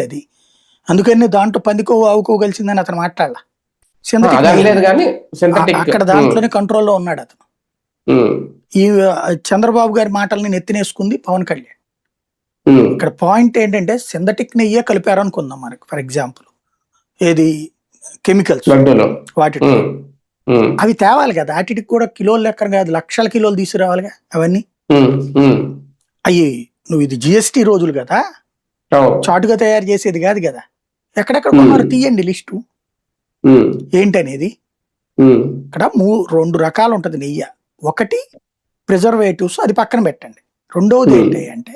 అది. అందుకని దాంట్లో పందికో ఆవుకో కలిసిందని అతను మాట్లాడాల. అక్కడ దాంట్లోనే కంట్రోల్లో ఉన్నాడు అతను. ఈ చంద్రబాబు గారి మాటల్ని నెత్తినేసుకుంది పవన్ కళ్యాణ్. ఇక్కడ పాయింట్ ఏంటంటే సింథటిక్ నెయ్యే కలిపారు అనుకుందాం మనకి. ఫర్ ఎగ్జాంపుల్ ఏది కెమికల్స్ వాటి అవి తేవాలి కదా, వాటికి కూడా కిలోలు లెక్కన కాదు, లక్షల కిలోలు తీసుకురావాలిగా అవన్నీ. అయ్యి నువ్వు ఇది జిఎస్టీ రోజులు కదా, చాటుగా తయారు చేసేది కాదు కదా. ఎక్కడెక్కడ కొన్నారు తీయండి లిస్టు ఏంటనేది. ఇక్కడ 2 రకాలు ఉంటుంది నెయ్యి. ఒకటి ప్రిజర్వేటివ్స్, అది పక్కన పెట్టండి. రెండవది ఏంటి అంటే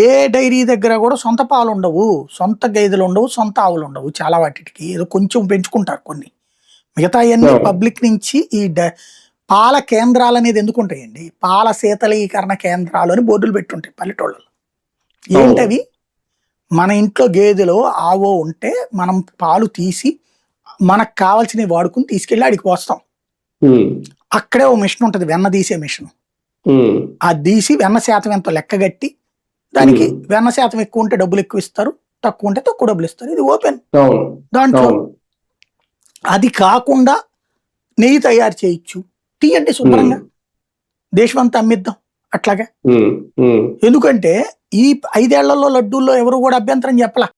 ఏ డైరీ దగ్గర కూడా సొంత పాలు ఉండవు, సొంత గేదెలు ఉండవు, సొంత ఆవులు ఉండవు. చాలా వాటికి ఏదో కొంచెం పెంచుకుంటారు కొన్ని. మిగతా అన్ని పబ్లిక్ నుంచి ఈ పాల కేంద్రాలు అనేది ఎందుకు ఉంటాయండి, పాల శీతలీకరణ కేంద్రాలు అని బోర్డులు పెట్టుంటాయి పల్లెటూళ్ళలో. ఏంటవి, మన ఇంట్లో గేదెలో ఆవో ఉంటే మనం పాలు తీసి మనకు కావాల్సినవి వాడుకుని తీసుకెళ్ళి అడిగి పోస్తాం. అక్కడే ఓ మిషన్ ఉంటుంది, వెన్న తీసే మిషన్. అది తీసి వెన్న శాతం ఎంతో లెక్కగట్టి దానికి వెన్న శాతం ఎక్కువ ఉంటే డబ్బులు ఎక్కువ ఇస్తారు, తక్కువ ఉంటే తక్కువ డబ్బులు ఇస్తారు. ఇది ఓపెన్. దాంట్లో అది కాకుండా నెయ్యి తయారు చేయొచ్చు, తీయండి శుభ్రంగా, దేశమంతా అమ్మిద్దాం అట్లాగా. ఎందుకంటే ఈ 5 ఏళ్లలో లడ్డూల్లో ఎవరు కూడా అభ్యంతరం చెప్పలా.